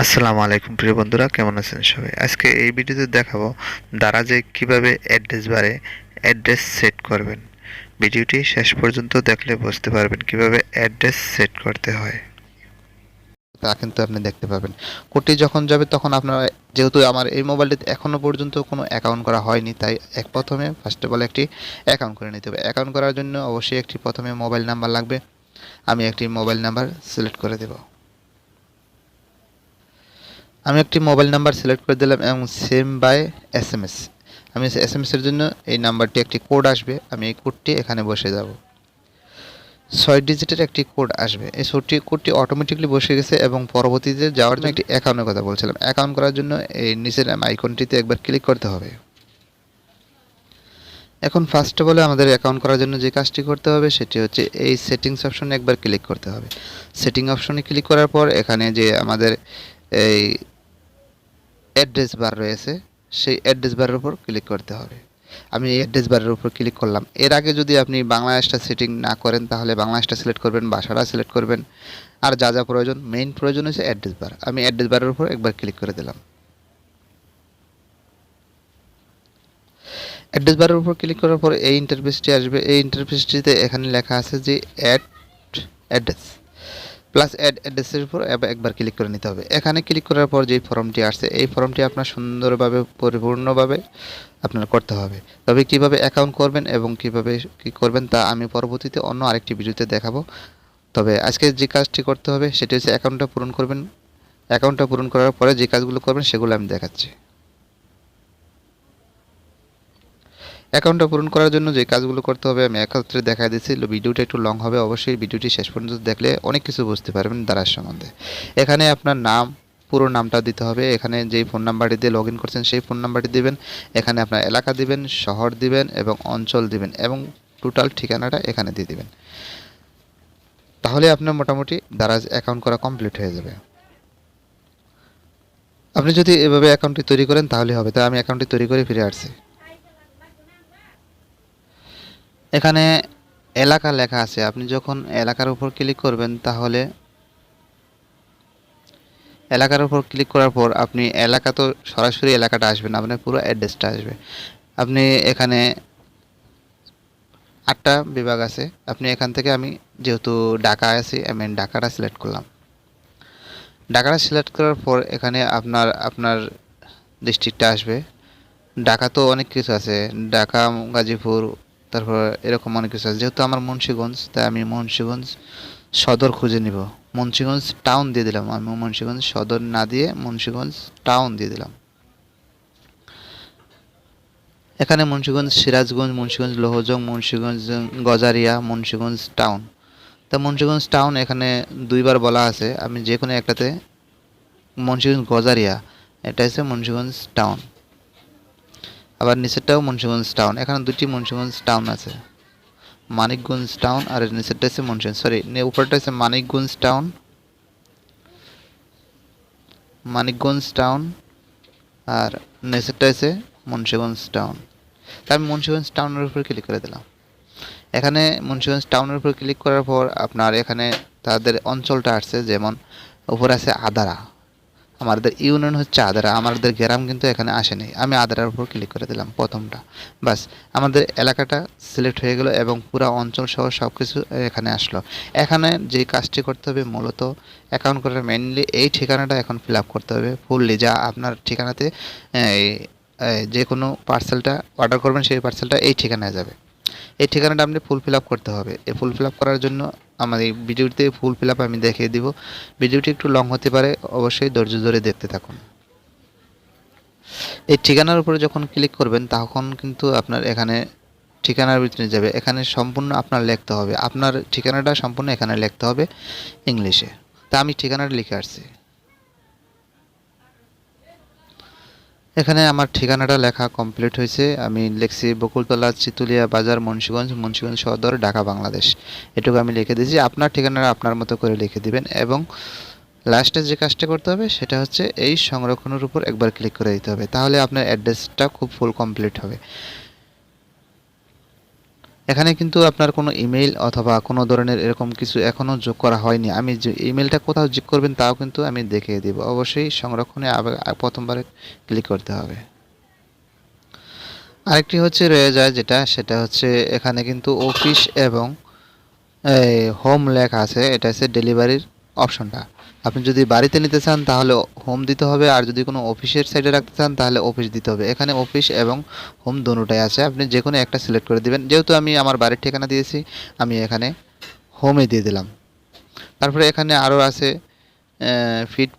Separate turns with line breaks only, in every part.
আসসালামু আলাইকুম প্রিয় বন্ধুরা, কেমন আছেন সবাই? আজকে এই ভিডিওতে দেখাবো দারাজে কিভাবে অ্যাড্রেস বারে অ্যাড্রেস সেট করবেন। ভিডিওটি শেষ পর্যন্ত দেখলে বুঝতে পারবেন কিভাবে অ্যাড্রেস সেট করতে হয়। তা কিন্তু আপনি দেখতে পাবেন। কোডটি যখন যাবে তখন আপনার, যেহেতু আমার এই মোবাইলটিতে এখনো পর্যন্ত কোনো অ্যাকাউন্ট করা হয়নি, তাই প্রথমে ফার্স্ট অফ অল একটি অ্যাকাউন্ট করে নিতে হবে। অ্যাকাউন্ট করার জন্য অবশ্যই একটি প্রথমে মোবাইল নাম্বার লাগবে। আমি একটি মোবাইল নাম্বার সিলেক্ট করে দেব। আমি একটি মোবাইল নাম্বার সিলেক্ট করে দিলাম এবং সেম বাই এসএমএস। আমি এসএমএসের জন্য এই নাম্বারটি একটি কোড আসবে, আমি এই কোডটি এখানে বসে যাব। 6 ডিজিটের একটি কোড আসবে, এই কোডটি অটোমেটিকলি বসে গেছে এবং পরবর্তীতে যাওয়ার জন্য একটি অ্যাকাউন্টের কথা বলছিলাম। অ্যাকাউন্ট করার জন্য এই নিচের আইকনটিতে একবার ক্লিক করতে হবে। এখন ফার্স্ট অফ অল আমাদের অ্যাকাউন্ট করার জন্য যে কাজটি করতে হবে সেটি হচ্ছে এই সেটিংস অপশনে একবার ক্লিক করতে হবে। সেটিং অপশনে ক্লিক করার পর এখানে যে আমাদের এই অ্যাড্রেস বার রয়েছে, সেই অ্যাড্রেস বারের উপর ক্লিক করতে হবে। আমি এই অ্যাড্রেস বারের উপর ক্লিক করলাম। এর আগে যদি আপনি বাংলাদেশটা সেটিং না করেন তাহলে বাংলাদেশটা সিলেক্ট করবেন, ভাষাটা সিলেক্ট করবেন, আর যা যা প্রয়োজন, মেইন প্রয়োজন হচ্ছে অ্যাড্রেস বার। আমি অ্যাড্রেস বারের উপর একবার ক্লিক করে দিলাম। অ্যাড্রেস বারের উপর ক্লিক করার পর এই ইন্টারফেসটি আসবে। এই ইন্টারফেসটিতে এখানে লেখা আছে যে অ্যাড অ্যাড্রেস প্লাস অ্যাড অ্যাড্রেসের উপর একবার ক্লিক করে নিতে হবে। এখানে ক্লিক করার পর যে ফর্মটি আসছে, এই ফর্মটি আপনার সুন্দরভাবে পরিপূর্ণভাবে আপনার করতে হবে। তবে কিভাবে অ্যাকাউন্ট করবেন এবং কিভাবে কি করবেন তা আমি পরবর্তীতে অন্য আরেকটি ভিডিওতে দেখাবো। তবে আজকে যে কাজটি করতে হবে সেটি হচ্ছে অ্যাকাউন্টটা পূরণ করবেন। অ্যাকাউন্টটা পূরণ করার পরে যে কাজগুলো করবেন সেগুলো আমি দেখাচ্ছি। অ্যাকাউন্টটা পূরণ করার জন্য যে কাজগুলো করতে হবে আমি একত্রে দেখা দিচ্ছি। ভিডিওটা একটু লং হবে, অবশ্যই ভিডিওটি শেষ পর্যন্ত দেখলে অনেক কিছু বুঝতে পারবেন দারাজ সম্বন্ধে। এখানে আপনার নাম, পুরো নামটা দিতে হবে। এখানে যেই ফোন নাম্বারটি দিয়ে লগ ইন করছেন সেই ফোন নাম্বারটি দিবেন। এখানে আপনার এলাকা দিবেন, শহর দিবেন এবং অঞ্চল দিবেন এবং টোটাল ঠিকানাটা এখানে দিয়ে দিবেন। তাহলে আপনার মোটামুটি দারাজ অ্যাকাউন্ট করা কমপ্লিট হয়ে যাবে। আপনি যদি এভাবে অ্যাকাউন্টটি তৈরি করেন তাহলে হবে। তাই আমি অ্যাকাউন্টটি তৈরি করে ফিরে আসছি। এখানে এলাকা লেখা আছে, আপনি যখন এলাকার উপর ক্লিক করবেন তাহলে এলাকার উপর ক্লিক করার পর আপনি এলাকা তো সরাসরি এলাকাটা আসবে না, আপনার পুরো অ্যাড্রেসটা আসবে। আপনি এখানে 8টা বিভাগ আছে। আপনি এখান থেকে, আমি যেহেতু ঢাকা আছি আমি ঢাকাটা সিলেক্ট করলাম। ঢাকাটা সিলেক্ট করার পর এখানে আপনার আপনার ডিস্ট্রিক্টটা আসবে। ঢাকা তো অনেক কিছু আছে, ঢাকা, গাজীপুর, তারপর এরকম অনেক কিছু আছে। যেহেতু আমার মুন্সিগঞ্জ, তাই আমি মুন্সিগঞ্জ সদর খুঁজে নিব। মুন্সিগঞ্জ টাউন দিয়ে দিলাম। আমি মুন্সিগঞ্জ সদর না দিয়ে মুন্সিগঞ্জ টাউন দিয়ে দিলাম। এখানে মুন্সিগঞ্জ, সিরাজগঞ্জ, মুন্সিগঞ্জ লোহজং, মুন্সিগঞ্জ গজারিয়া, মুন্সিগঞ্জ টাউন। তা মুন্সিগঞ্জ টাউন এখানে দুইবার বলা আছে, আমি যে কোনো একটাতে, মুন্সিগঞ্জ গজারিয়া, এটা হচ্ছে মুন্সিগঞ্জ টাউন। আবার নিচেরটাও মুন্সিগঞ্জ টাউন। এখানে দুটি মুন্সিগঞ্জ টাউন আছে, মানিকগঞ্জ টাউন আর নিচেরটা হচ্ছে মুন্সিগঞ্জ, সরি উপরটা হচ্ছে মানিকগঞ্জ টাউন, মানিকগঞ্জ টাউন, আর নিচেরটা হচ্ছে মুন্সিগঞ্জ টাউন। তা আমি মুন্সিগঞ্জ টাউনের উপর ক্লিক করে দিলাম। এখানে মুন্সিগঞ্জ টাউনের উপর ক্লিক করার পর আপনার এখানে তাদের অঞ্চলটা আসছে, যেমন উপরে আছে আদারা, আমাদের ইউনিয়ন হচ্ছে আদারা, আমাদের গ্রাম কিন্তু এখানে আসেনি। আমি আদারার উপর ক্লিক করে দিলাম প্রথমটা, বাস আমাদের এলাকাটা সিলেক্ট হয়ে গেল এবং পুরো অঞ্চল সহ সব কিছু এখানে আসলো। এখানে যে কাজটি করতে হবে মূলত অ্যাকাউন্ট করার মেইনলি এই ঠিকানাটা এখন ফিল আপ করতে হবে ফুললি, যা আপনার ঠিকানাতে যে কোনো পার্সেলটা অর্ডার করবেন সেই পার্সেলটা এই ঠিকানায় যাবে। এই ঠিকানাটা আপনি ফুল ফিল আপ করতে হবে। এই ফুল ফিল আপ করার জন্য আমার এই ভিডিওটিতে ফুল ফিল আপ আমি দেখিয়ে দিব। ভিডিওটি একটু লং হতে পারে, অবশ্যই ধৈর্য ধরে দেখতে থাকুন। এই ঠিকানার উপরে যখন ক্লিক করবেন তখন কিন্তু আপনার এখানে ঠিকানার ভিতরে যাবে। এখানে সম্পূর্ণ আপনার লিখতে হবে, আপনার ঠিকানাটা সম্পূর্ণ এখানে লিখতে হবে ইংলিশে। তা আমি ঠিকানাটা লিখে আসছি। এখানে আমার ঠিকানাটা লেখা কমপ্লিট হয়েছে। আমি লিখছি বকুলতলা, চিতুলিয়া বাজার, মুন্সিগঞ্জ, মুন্সিগঞ্জ সদর, ঢাকা, বাংলাদেশ। এটুকু আমি লিখে দিয়েছি। আপনার ঠিকানাটা আপনার মতো করে লিখে দিবেন এবং লাস্টে যে কাজটা করতে হবে সেটা হচ্ছে এই সংরক্ষণের উপর একবার ক্লিক করে দিতে হবে, তাহলে আপনার অ্যাড্রেসটা খুব ফুল কমপ্লিট হবে। এখানে কিন্তু আপনার কোনো ইমেইল অথবা কোনো ধরনের এরকম কিছু এখনও যোগ করা হয়নি। আমি যে ইমেলটা কোথাও যোগ করবেন তাও কিন্তু আমি দেখিয়ে দেব। অবশ্যই সংরক্ষণে আবার প্রথমবারে ক্লিক করতে হবে। আরেকটি হচ্ছে রয়ে যায় যেটা, সেটা হচ্ছে এখানে কিন্তু অফিস এবং হোম লেখা আছে, এটা হচ্ছে ডেলিভারির অপশনটা। আপনি যদি বাড়িতে নিতে চান তাহলে হোম দিতে হবে, আর যদি কোনো অফিসের সাইডে রাখতে চান তাহলে অফিস দিতে হবে। এখানে অফিস এবং হোম দোনোটাই আছে, আপনি যে কোনো একটা সিলেক্ট করে দিবেন। যেহেতু আমি আমার বাড়ির ঠিকানা দিয়েছি, আমি এখানে হোমে দিয়ে দিলাম। তারপরে এখানে আরও আছে ফিট,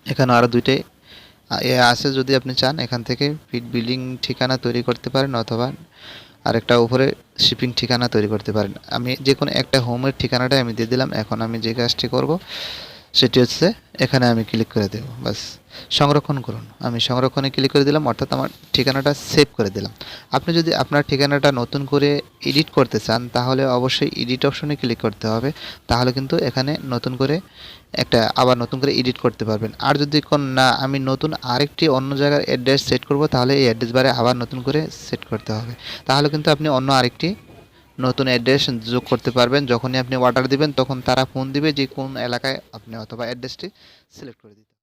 এখানে আরও দুইটাই আছে। যদি আপনি চান এখান থেকে ফিট বিলিং ঠিকানা তৈরি করতে পারেন, অথবা আরেকটা উপরে শিপিং ঠিকানা তৈরি করতে পারেন। আমি যে কোনো একটা হোমের ঠিকানাটাই আমি দিয়ে দিলাম। এখন আমি যে কাজটি করব সেটি হচ্ছে এখানে আমি ক্লিক করে দেব, বাস। সংরক্ষণ করুন, আমি সংরক্ষণে ক্লিক করে দিলাম, অর্থাৎ আমার ঠিকানাটা সেভ করে দিলাম। আপনি যদি আপনার ঠিকানাটা নতুন করে এডিট করতে চান তাহলে অবশ্যই এডিট অপশনে ক্লিক করতে হবে, তাহলে কিন্তু এখানে নতুন করে আবার নতুন করে এডিট করতে পারবেন। আর যদি না আমি নতুন আরেকটি অন্য জায়গার অ্যাড্রেস সেট করব, তাহলে এই অ্যাড্রেস বারে আবার নতুন করে সেট করতে হবে। তাহলে কিন্তু আপনি অন্য আরেকটি নতুন অ্যাড্রেস যোগ করতে পারবেন। যখনই আপনি অর্ডার দিবেন তখন তারা ফোন দিবে যে কোন এলাকায় আপনি, অথবা অ্যাড্রেসটি সিলেক্ট করে দিতে।